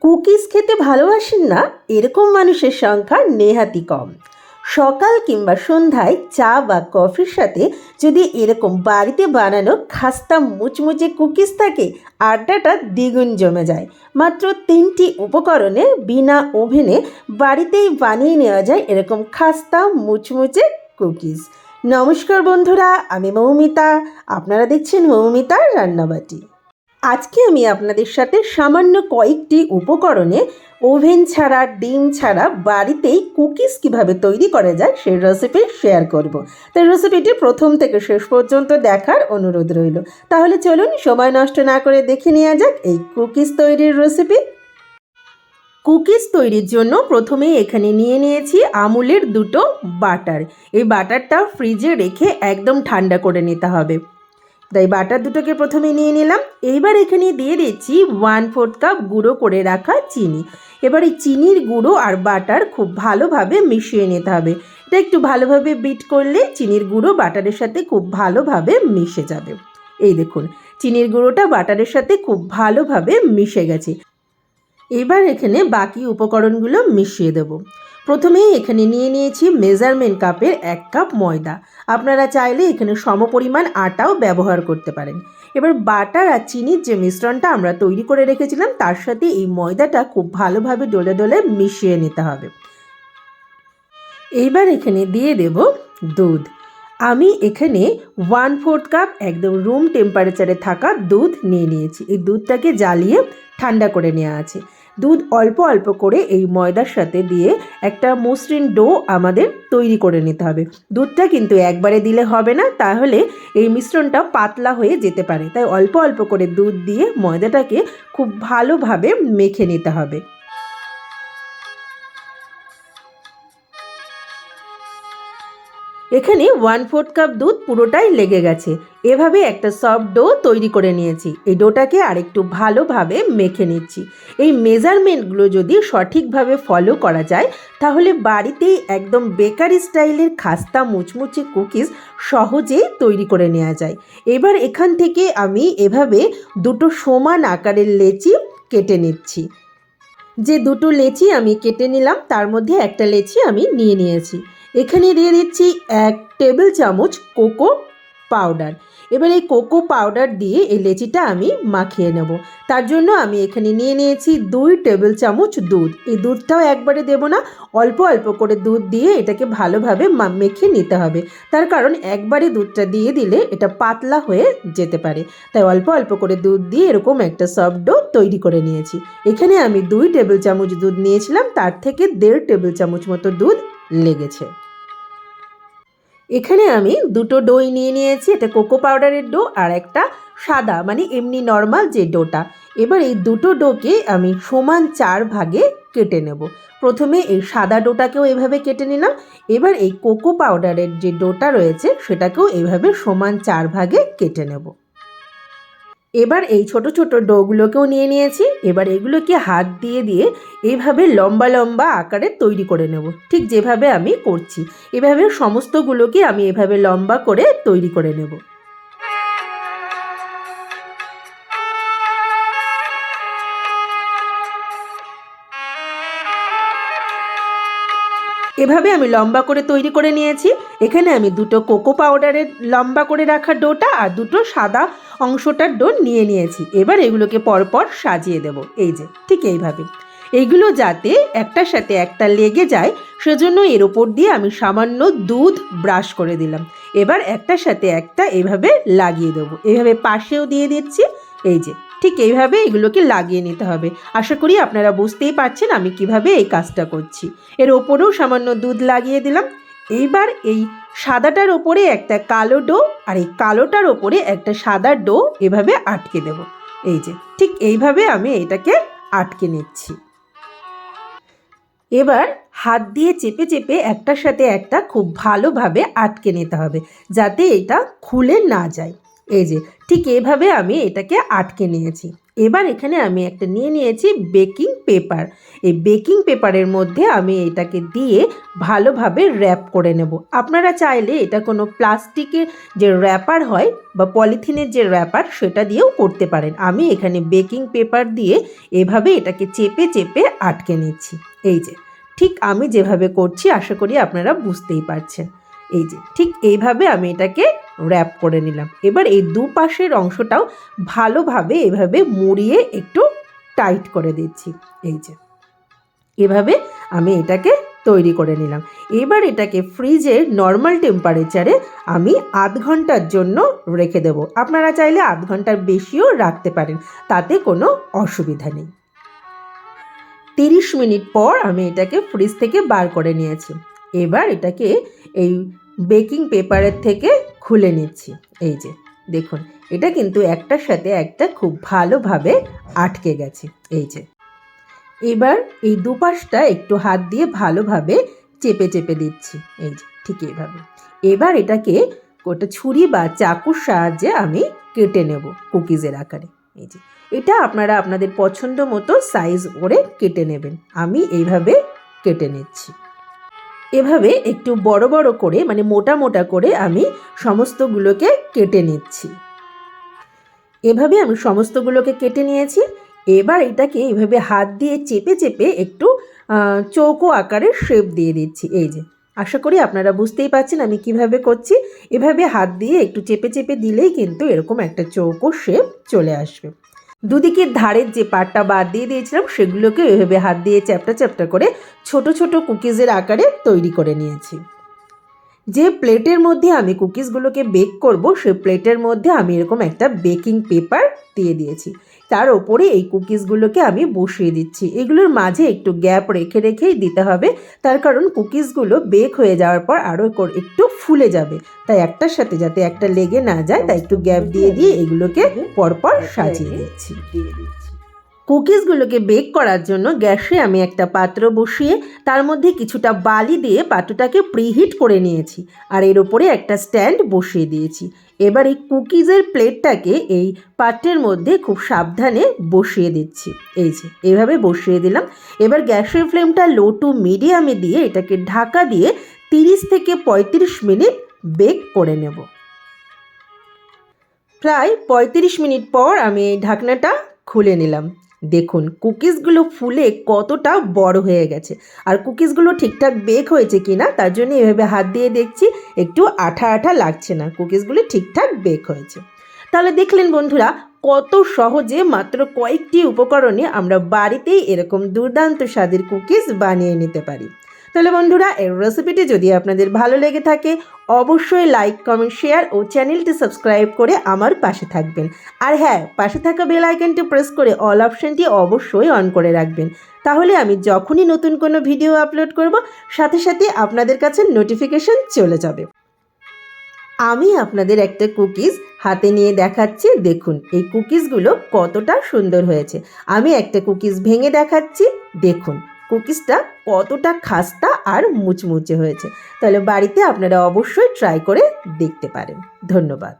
Cookies খেতে ভালোবাসেন না এরকম মানুষের সংখ্যা নেহাতই কম। সকাল কিংবা সন্ধ্যায় চা বা কফির সাথে যদি এরকম বাড়িতে বানানো খাস্তা মুচমুচে কুকিজ থাকে, আড্ডাটা দ্বিগুণ জমে যায়। মাত্র 3টি উপকরণে বিনা ওভেনে বাড়িতেই বানিয়ে নেওয়া যায় এরকম খাস্তা মুচমুচে কুকিজ। নমস্কার বন্ধুরা, আমি মৌমিতা। আপনারা দেখছেন মৌমিতার রান্নাবাটি। আজকে আমি আপনাদের সাথে সামান্য কয়েকটি উপকরণে ওভেন ছাড়া, ডিম ছাড়া বাড়িতেই কুকিজ কিভাবে তৈরি করা যায় সেই রেসিপি শেয়ার করব। তাই রেসিপিটি প্রথম থেকে শেষ পর্যন্ত দেখার অনুরোধ রইল। তাহলে চলুন সময় নষ্ট না করে দেখে নেওয়া যাক এই কুকিজ তৈরির রেসিপি। কুকিজ তৈরির জন্য প্রথমেই এখানে নিয়ে নিয়েছি আমুলের 2টো বাটার। এই বাটারটা ফ্রিজে রেখে একদম ঠান্ডা করে নিতে হবে। তাই বাটার দুটোকে প্রথমে নিয়ে নিলাম। এইবার এখানে দিয়ে দিচ্ছি 1/4 কাপ গুঁড়ো করে রাখা চিনি। এবার এই চিনির গুঁড়ো আর বাটার খুব ভালোভাবে মিশিয়ে নিতে হবে। এটা একটু ভালোভাবে বিট করলে চিনির গুঁড়ো বাটারের সাথে খুব ভালোভাবে মিশে যাবে। এই দেখুন, চিনির গুঁড়োটা বাটারের সাথে খুব ভালোভাবে মিশে গেছে। এবার এখানে বাকি উপকরণগুলো মিশিয়ে দেব। প্রথমেই এখানে নিয়ে নিয়েছি মেজারমেন্ট কাপের 1 কাপ ময়দা। আপনারা চাইলে এখানে সমপরিমাণ আটাও ব্যবহার করতে পারেন। এবার বাটার আর চিনির যে মিশ্রণটা আমরা তৈরি করে রেখেছিলাম তার সাথে এই ময়দাটা খুব ভালোভাবে ডলে ডলে মিশিয়ে নিতে হবে। এইবার এখানে দিয়ে দেব দুধ। আমি এখানে 1/4 কাপ একদম রুম টেম্পারেচারে থাকা দুধ নিয়ে নিয়েছি। এই দুধটাকে জ্বালিয়ে ঠান্ডা করে নেওয়া আছে। দুধ অল্প অল্প করে এই ময়দার সাথে দিয়ে একটা মসৃণ ডো আমাদের তৈরি করে নিতে হবে। দুধটা কিন্তু একবারে দিলে হবে না, তাহলে এই মিশ্রণটা পাতলা হয়ে যেতে পারে। তাই অল্প অল্প করে দুধ দিয়ে ময়দাটাকে খুব ভালোভাবে মেখে নিতে হবে। এখানে 1/4 কাপ দুধ পুরোটাই লেগে গেছে। এভাবে একটা সফট ডো তৈরি করে নিয়েছি। এই ডোটাকে আরেকটু ভালোভাবে মেখে নিচ্ছি। এই মেজারমেন্টগুলো যদি সঠিকভাবে ফলো করা যায় তাহলে বাড়িতেই একদম বেকারি স্টাইলের খাস্তা মুচমুচে কুকিজ সহজেই তৈরি করে নেওয়া যায়। এবার এখান থেকে আমি এভাবে 2টো সমান আকারের লেচি কেটে নিচ্ছি। যে 2টো লেচি আমি কেটে নিলাম তার মধ্যে একটা লেচি আমি নিয়ে নিয়েছি। এখানে দিয়ে দিচ্ছি 1 টেবিল চামচ কোকো পাউডার। এবার এই কোকো পাউডার দিয়ে এই লেচিটা আমি মাখিয়ে নেব। তার জন্য আমি এখানে নিয়ে নিয়েছি 2 টেবিল চামচ দুধ। এই দুধটাও একবারে দেব না, অল্প অল্প করে দুধ দিয়ে এটাকে ভালোভাবে মেখে নিতে হবে। তার কারণ একবারে দুধটা দিয়ে দিলে এটা পাতলা হয়ে যেতে পারে। তাই অল্প অল্প করে দুধ দিয়ে এরকম একটা সফট ডো তৈরি করে নিয়েছি। এখানে আমি 2 টেবিল চামচ দুধ নিয়েছিলাম, তার থেকে 1.5 টেবিল চামচ মতো দুধ লেগেছে। এখানে আমি 2টো ডোই নিয়ে নিয়েছি। এটা কোকো পাউডারের ডো আর একটা সাদা মানে এমনি নর্মাল যে ডোটা। এবার এই 2টো ডোকে আমি সমান 4 ভাগে কেটে নেব। প্রথমে এই সাদা ডোটাকেও এভাবে কেটে নিলাম। এবার এই কোকো পাউডারের যে ডোটা রয়েছে সেটাকেও এভাবে সমান 4 ভাগে কেটে নেব। এবার এই ছোট ছোট ডোগুলোকেও নিয়ে নিয়েছি। এবার এগুলোকে হাত দিয়ে দিয়ে এইভাবে লম্বা লম্বা আকারে তৈরি করে নেব, ঠিক যেভাবে আমি করছি। এভাবে সমস্তগুলোকে আমি এভাবে লম্বা করে তৈরি করে নেব। এভাবে আমি লম্বা করে তৈরি করে নিয়েছি। এখানে আমি 2টো কোকো পাউডারের লম্বা করে রাখা ডোটা আর 2টো সাদা অংশটার ডো নিয়ে নিয়েছি। এবার এগুলোকে পরপর সাজিয়ে দেব। এই যে ঠিক এইভাবে। এইগুলো যাতে একটার সাথে একটা লেগে যায় সেজন্য এর ওপর দিয়ে আমি সামান্য দুধ ব্রাশ করে দিলাম। এবার একটার সাথে একটা এভাবে লাগিয়ে দেবো। এইভাবে পাশেও দিয়ে দিচ্ছি। এই যে ঠিক এইভাবে এগুলোকে লাগিয়ে নিতে হবে। আশা করি আপনারা বুঝতেই পারছেন আমি কিভাবে এই কাজটা করছি। এর ওপরেও সামান্য দুধ লাগিয়ে দিলাম। এইবার এই সাদাটার ওপরে একটা কালো ডো আর এই কালোটার ওপরে একটা সাদা ডো এভাবে আটকে দেব। এই যে ঠিক এইভাবে আমি এটাকে আটকে নিচ্ছি। এবার হাত দিয়ে চেপে চেপে একটার সাথে একটা খুব ভালোভাবে আটকে নিতে হবে যাতে এটা খুলে না যায়। এই যে ঠিক এইভাবে আমি এটাকে আটকে নিয়েছি। এবার এখানে আমি একটা নিয়ে নিয়েছি বেকিং পেপার। এই বেকিং পেপারের মধ্যে আমি এটাকে দিয়ে ভালোভাবে র্যাপ করে নেব। আপনারা চাইলে এটা কোনো প্লাস্টিকের যে র্যাপার হয় বা পলিথিনের যে র্যাপার সেটা দিয়েও করতে পারেন। আমি এখানে বেকিং পেপার দিয়ে এভাবে এটাকে চেপে চেপে আটকে নিচ্ছি। এই যে ঠিক আমি যেভাবে করছি আশা করি আপনারা বুঝতেই পারছেন। এই যে ঠিক এইভাবে আমি এটাকে র্যাপ করে নিলাম। এবার এই দুপাশের অংশটাও ভালোভাবে এভাবে মুড়িয়ে একটু টাইট করে দিচ্ছি। এই যে এভাবে আমি এটাকে তৈরি করে নিলাম। এবার এটাকে ফ্রিজে নর্মাল টেম্পারেচারে আমি আধ ঘন্টার জন্য রেখে দেব। আপনারা চাইলে আধ ঘন্টার বেশিও রাখতে পারেন, তাতে কোনো অসুবিধা নেই। 30 মিনিট পর আমি এটাকে ফ্রিজ থেকে বার করে নিয়েছি। এবার এটাকে এই বেকিং পেপারের থেকে খুলে নিচ্ছি। এই যে দেখুন, এটা কিন্তু একটার সাথে একটা খুব ভালোভাবে আটকে গেছে। এই যে এবার এই দুপাশটা একটু হাত দিয়ে ভালোভাবে চেপে চেপে দিচ্ছি। এই যে ঠিক এইভাবে। এবার এটাকে একটা ছুরি বা চাকুর সাহায্যে আমি কেটে নেব কুকিজের আকারে। এই যে এটা আপনারা আপনাদের পছন্দ মতো সাইজ করে কেটে নেবেন। আমি এইভাবে কেটে নিচ্ছি। এভাবে একটু বড় বড় করে মানে মোটা মোটা করে আমি সমস্তগুলোকে কেটে নিচ্ছি। এভাবে আমি সমস্তগুলোকে কেটে নিয়েছি। এবার এটাকে এইভাবে হাত দিয়ে চেপে চেপে একটু চৌকো আকারের শেপ দিয়ে দিচ্ছি। এই যে আশা করি আপনারা বুঝতেই পারছেন আমি কিভাবে করছি। এভাবে হাত দিয়ে একটু চেপে চেপে দিলেই কিন্তু এরকম একটা চৌকো শেপ চলে আসবে। দুদিকের ধারের যে পার্টটা বাদ দিয়ে দিয়েছিলাম সেগুলোকে এভাবে হাত দিয়ে চ্যাপটা চ্যাপটা করে ছোট ছোট কুকিজের আকারে তৈরি করে নিয়েছি। যে প্লেটের মধ্যে আমি কুকিজগুলোকে বেক করব সেই প্লেটের মধ্যে আমি এরকম একটা বেকিং পেপার দিয়ে দিয়েছি। তার ওপরে এই কুকিজগুলোকে আমি বসিয়ে দিচ্ছি। এগুলোর মাঝে একটু গ্যাপ রেখে রেখেই দিতে হবে, তার কারণ কুকিজগুলো বেক হয়ে যাওয়ার পর আরও একটু ফুলে যাবে, তাই একটার সাথে যাতে একটা লেগে না যায় তাই একটু গ্যাপ দিয়ে দিয়ে এগুলোকে পরপর সাজিয়ে দিচ্ছি। কুকিজগুলোকে বেক করার জন্য গ্যাসে আমি একটা পাত্র বসিয়ে তার মধ্যে কিছুটা বালি দিয়ে পাত্রটাকে প্রিহিট করে নিয়েছি, আর এর ওপরে একটা স্ট্যান্ড বসিয়ে দিয়েছি। এবার এই কুকিজের প্লেটটাকে এই পাত্রের মধ্যে খুব সাবধানে বসিয়ে দিচ্ছি। এই যে এইভাবে বসিয়ে দিলাম। এবার গ্যাসের ফ্লেমটা লো টু মিডিয়ামে দিয়ে এটাকে ঢাকা দিয়ে 30 থেকে 35 মিনিট বেক করে নেব। প্রায় 35 মিনিট পর আমি এই ঢাকনাটা খুলে নিলাম। দেখুন কুকিজগুলো ফুলে কতটা বড় হয়ে গেছে, আর কুকিজগুলো ঠিকঠাক বেক হয়েছে কিনা তার জন্য এভাবে হাত দিয়ে দেখছি একটু আঠা আঠা লাগছে না, কুকিজগুলো ঠিকঠাক বেক হয়েছে। তাহলে দেখলেন বন্ধুরা কত সহজে মাত্র কয়েকটি উপকরণে আমরা বাড়িতেই এরকম দুর্দান্ত স্বাদের কুকিজ বানিয়ে নিতে পারি। তাহলে বন্ধুরা এর রেসিপিটি যদি আপনাদের ভালো লেগে থাকে অবশ্যই লাইক কমেন্ট শেয়ার ও চ্যানেলটি সাবস্ক্রাইব করে আমার পাশে থাকবেন। আর হ্যাঁ, পাশে থাকা বেল আইকনটি প্রেস করে অল অপশনটি অবশ্যই অন করে রাখবেন, তাহলে আমি যখনই নতুন কোনো ভিডিও আপলোড করব সাথে সাথে আপনাদের কাছে নোটিফিকেশন চলে যাবে। আমি আপনাদের একটা কুকিজ হাতে নিয়ে দেখাচ্ছি। দেখুন এই কুকিজগুলো কতটা সুন্দর হয়েছে। আমি একটা কুকিজ ভেঙে দেখাচ্ছি। দেখুন কুকিজটা কতটা খাস্তা আর মুচমুচে হয়েছে। তাহলে বাড়িতে আপনারা অবশ্যই ট্রাই করে দেখতে পারেন। ধন্যবাদ।